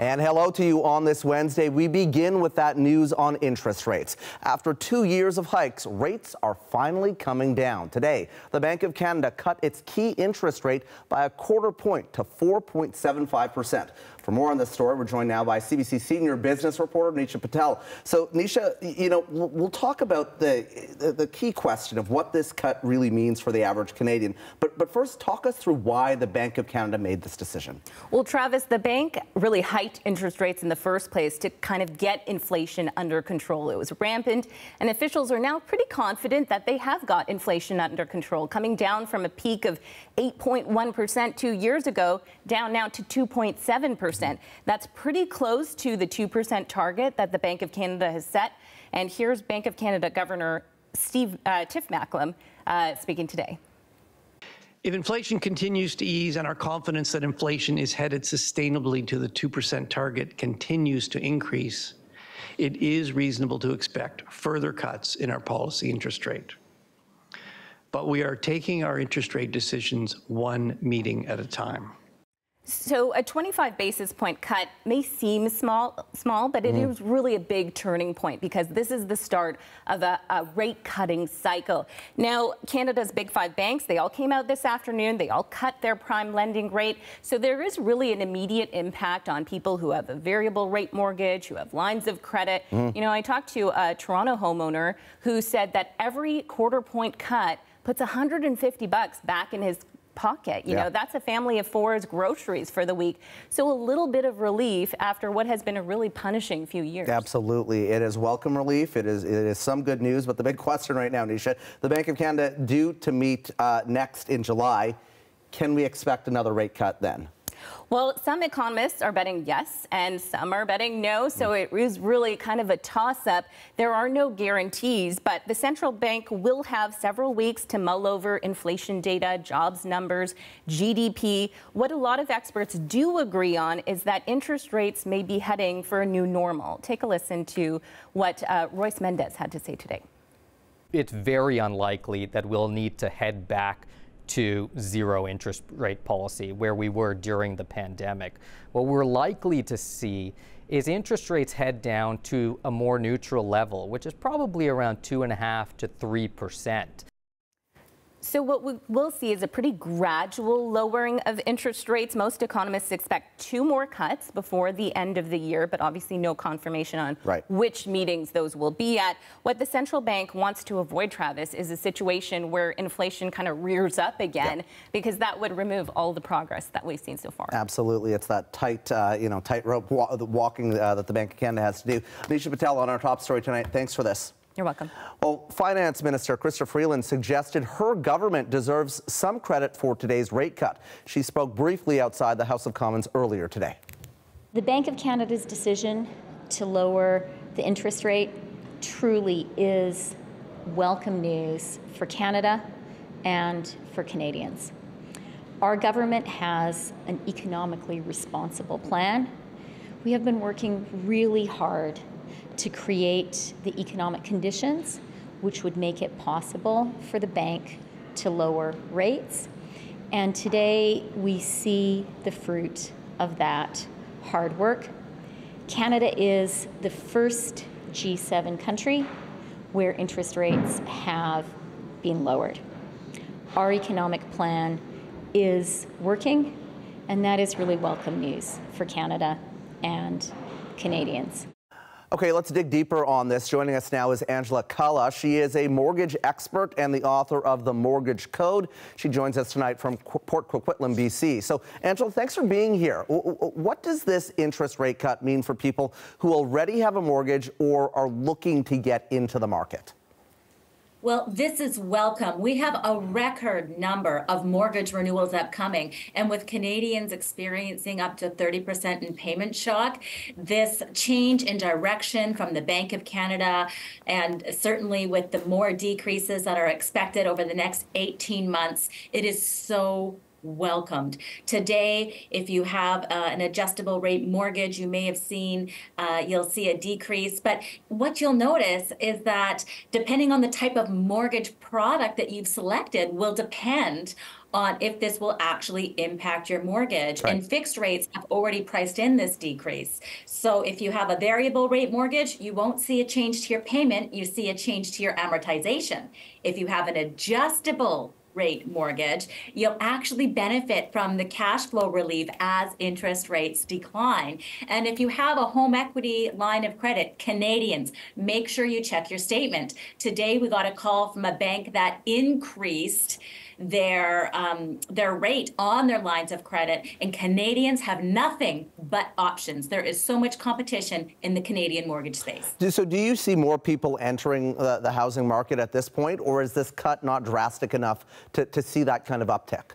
And hello to you on this Wednesday. We begin with that news on interest rates. After 2 years of hikes, rates are finally coming down. Today, the Bank of Canada cut its key interest rate by a quarter point to 4.75%. For more on this story, we're joined now by CBC senior business reporter Nisha Patel. So, Nisha, we'll talk about the key question of what this cut really means for the average Canadian. But first, talk us through why the Bank of Canada made this decision. Well, Travis, the bank really hiked interest rates in the first place to kind of get inflation under control. It was rampant, and officials are now pretty confident that they have got inflation under control, coming down from a peak of 8.1% 2 years ago, down now to 2.7%. That's pretty close to the 2% target that the Bank of Canada has set. And here's Bank of Canada Governor Tiff Macklem speaking today. If inflation continues to ease and our confidence that inflation is headed sustainably to the 2% target continues to increase, it is reasonable to expect further cuts in our policy interest rate. But we are taking our interest rate decisions one meeting at a time. So a 25 basis point cut may seem small, but it is really a big turning point because this is the start of a rate cutting cycle. Now, Canada's big five banks, they all came out this afternoon. They all cut their prime lending rate. So there is really an immediate impact on people who have a variable rate mortgage, who have lines of credit. You know, I talked to a Toronto homeowner who said that every quarter point cut puts $150 back in his pocket. You know, that's a family of four's groceries for the week. So a little bit of relief after what has been a really punishing few years. Absolutely. It is welcome relief. It is some good news. But the big question right now, Nisha, the Bank of Canada due to meet next in July. Can we expect another rate cut then? Well, some economists are betting yes, and some are betting no, so it is really kind of a toss-up. There are no guarantees, but the central bank will have several weeks to mull over inflation data, jobs numbers, GDP. What a lot of experts do agree on is that interest rates may be heading for a new normal. Take a listen to what Royce Mendez had to say today. It's very unlikely that we'll need to head back to zero interest rate policy where we were during the pandemic. What we're likely to see is interest rates head down to a more neutral level, which is probably around 2.5% to 3%. So what we will see is a pretty gradual lowering of interest rates. Most economists expect 2 more cuts before the end of the year, but obviously no confirmation on which meetings those will be at. What the central bank wants to avoid, Travis, is a situation where inflation kind of rears up again, because that would remove all the progress that we've seen so far. Absolutely. It's that tight, tightrope walking that the Bank of Canada has to do. Nisha Patel on our top story tonight. Thanks for this. You're welcome. Well, Finance Minister Chrystia Freeland suggested her government deserves some credit for today's rate cut. She spoke briefly outside the House of Commons earlier today. The Bank of Canada's decision to lower the interest rate truly is welcome news for Canada and for Canadians. Our government has an economically responsible plan. We have been working really hard to create the economic conditions which would make it possible for the bank to lower rates. And today we see the fruit of that hard work. Canada is the first G7 country where interest rates have been lowered. Our economic plan is working, and that is really welcome news for Canada and Canadians. Okay, let's dig deeper on this. Joining us now is Angela Calla. She is a mortgage expert and the author of The Mortgage Code. She joins us tonight from Port Coquitlam, BC. So, Angela, thanks for being here. What does this interest rate cut mean for people who already have a mortgage or are looking to get into the market? Well, this is welcome. We have a record number of mortgage renewals upcoming, and with Canadians experiencing up to 30% in payment shock, this change in direction from the Bank of Canada, and certainly with the more decreases that are expected over the next 18 months, it is so welcomed. Today, if you have an adjustable rate mortgage, you may have seen, you'll see a decrease. But what you'll notice is that depending on the type of mortgage product that you've selected will depend on if this will actually impact your mortgage. Right. And fixed rates have already priced in this decrease. So if you have a variable rate mortgage, you won't see a change to your payment, you see a change to your amortization. If you have an adjustable rate mortgage, you'll actually benefit from the cash flow relief as interest rates decline. And if you have a home equity line of credit, Canadians, make sure you check your statement. Today, we got a call from a bank that increased their rate on their lines of credit, and Canadians have nothing but options. There is so much competition in the Canadian mortgage space. So do you see more people entering the housing market at this point, or is this cut not drastic enough to see that kind of uptick?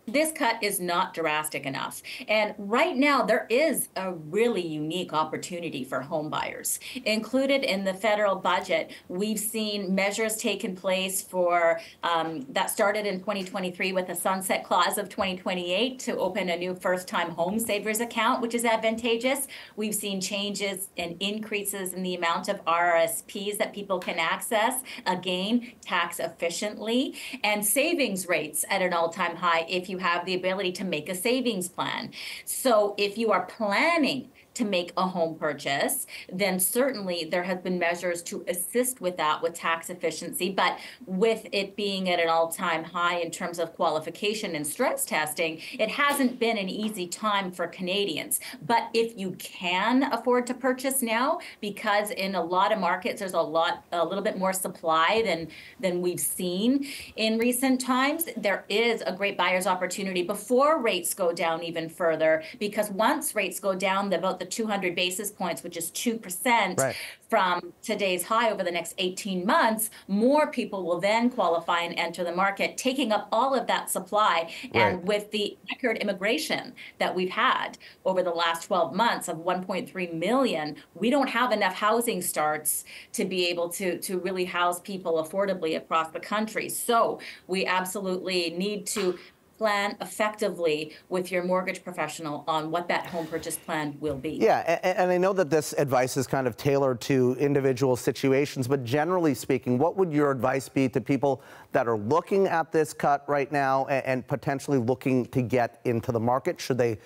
This cut is not drastic enough. And right now, there is a really unique opportunity for home buyers. Included in the federal budget, we've seen measures taken place for that started in 2023 with a sunset clause of 2028 to open a new first-time home savers account, which is advantageous. We've seen changes and increases in the amount of RRSPs that people can access, again, tax efficiently, and savings rates at an all-time high if you have the ability to make a savings plan. So if you are planning to make a home purchase, then certainly there have been measures to assist with that with tax efficiency. But with it being at an all-time high in terms of qualification and stress testing, it hasn't been an easy time for Canadians. But if you can afford to purchase now, because in a lot of markets there's a little bit more supply than we've seen in recent times, there is a great buyer's opportunity before rates go down even further. Because once rates go down about the 200 basis points, which is 2% right, from today's high over the next 18 months, more people will then qualify and enter the market, taking up all of that supply. right. And with the record immigration that we've had over the last 12 months of 1.3 million, we don't have enough housing starts to be able to really house people affordably across the country. So we absolutely need to plan effectively with your mortgage professional on what that home purchase plan will be. Yeah, and I know that this advice is kind of tailored to individual situations, but generally speaking, what would your advice be to people that are looking at this cut right now and potentially looking to get into the market? Should they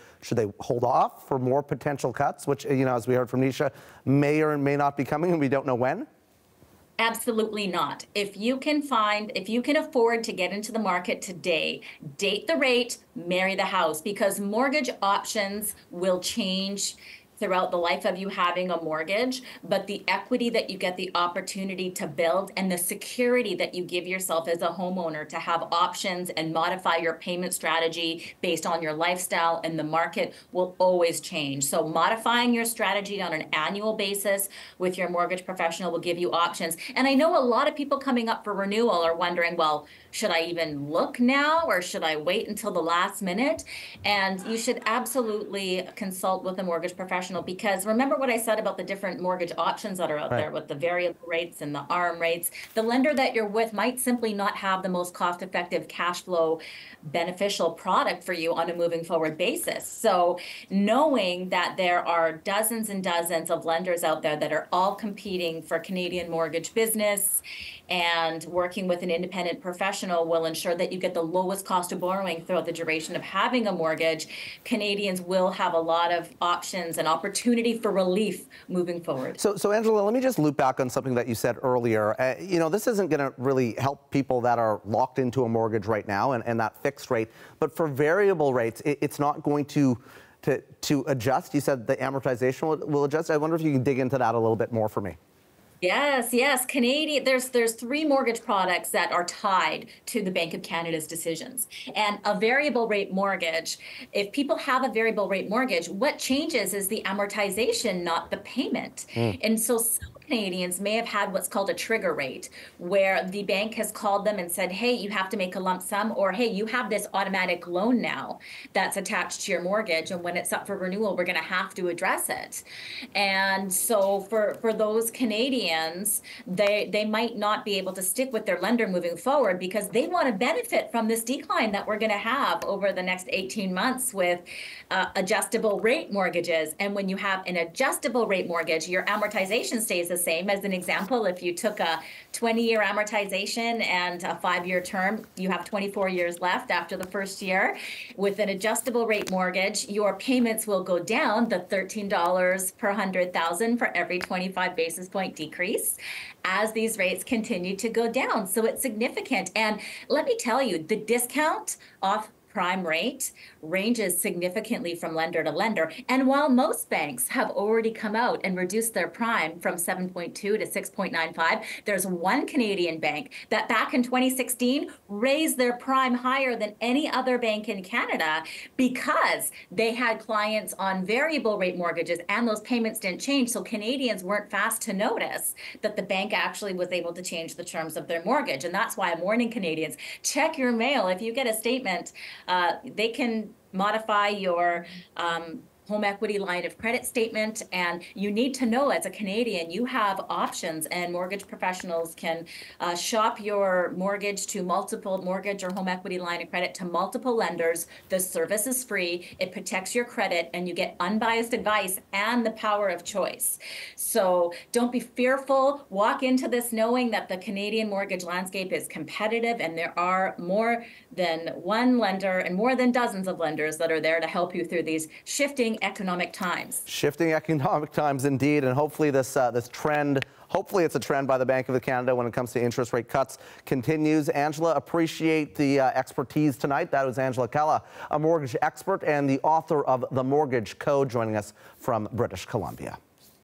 hold off for more potential cuts, which, you know, as we heard from Nisha, may or may not be coming and we don't know when? Absolutely not. If you can afford to get into the market today, date the rate, marry the house, because mortgage options will change throughout the life of you having a mortgage, but the equity that you get the opportunity to build and the security that you give yourself as a homeowner to have options and modify your payment strategy based on your lifestyle and the market will always change. So modifying your strategy on an annual basis with your mortgage professional will give you options. And I know a lot of people coming up for renewal are wondering, well, should I even look now or should I wait until the last minute? And you should absolutely consult with a mortgage professional, because remember what I said about the different mortgage options that are out there with the variable rates and the ARM rates. The lender that you're with might simply not have the most cost-effective cash flow beneficial product for you on a moving forward basis. So knowing that there are dozens and dozens of lenders out there that are all competing for Canadian mortgage business and working with an independent professional will ensure that you get the lowest cost of borrowing throughout the duration of having a mortgage. Canadians will have a lot of options and opportunity for relief moving forward. So Angela, let me just loop back on something that you said earlier. You know, this isn't going to really help people that are locked into a mortgage right now and that fixed rate, but for variable rates, it's not going to adjust. You said the amortization will adjust. I wonder if you can dig into that a little bit more for me. Yes. Canadian, there's 3 mortgage products that are tied to the Bank of Canada's decisions. And a variable rate mortgage, if people have a variable rate mortgage, what changes is the amortization, not the payment. And so some Canadians may have had what's called a trigger rate, where the bank has called them and said, hey, you have to make a lump sum, or hey, you have this automatic loan now that's attached to your mortgage, and when it's up for renewal, we're going to have to address it. And so for those Canadians, they might not be able to stick with their lender moving forward because they want to benefit from this decline that we're going to have over the next 18 months with adjustable rate mortgages. And when you have an adjustable rate mortgage, your amortization stays the same. As an example, if you took a 20-year amortization and a 5-year term, you have 24 years left after the first year. With an adjustable rate mortgage, your payments will go down the $13 per 100,000 for every 25 basis point decrease as these rates continue to go down. So it's significant. And let me tell you, the discount off prime rate ranges significantly from lender to lender. And while most banks have already come out and reduced their prime from 7.2 to 6.95, there's one Canadian bank that back in 2016 raised their prime higher than any other bank in Canada because they had clients on variable rate mortgages and those payments didn't change. So Canadians weren't fast to notice that the bank actually was able to change the terms of their mortgage. And that's why I'm warning Canadians, check your mail. If you get a statement, they can modify your home equity line of credit statement, and you need to know as a Canadian you have options, and mortgage professionals can shop your mortgage to multiple mortgage or home equity line of credit to multiple lenders. The service is free, it protects your credit, and you get unbiased advice and the power of choice. So don't be fearful. Walk into this knowing that the Canadian mortgage landscape is competitive, and there are more than one lender and more than dozens of lenders that are there to help you through these shifting economic times. Shifting economic times indeed, and hopefully this trend, hopefully it's a trend by the Bank of Canada when it comes to interest rate cuts continues. Angela, appreciate the expertise tonight. That was Angela Calla, a mortgage expert and the author of The Mortgage Code, joining us from British Columbia.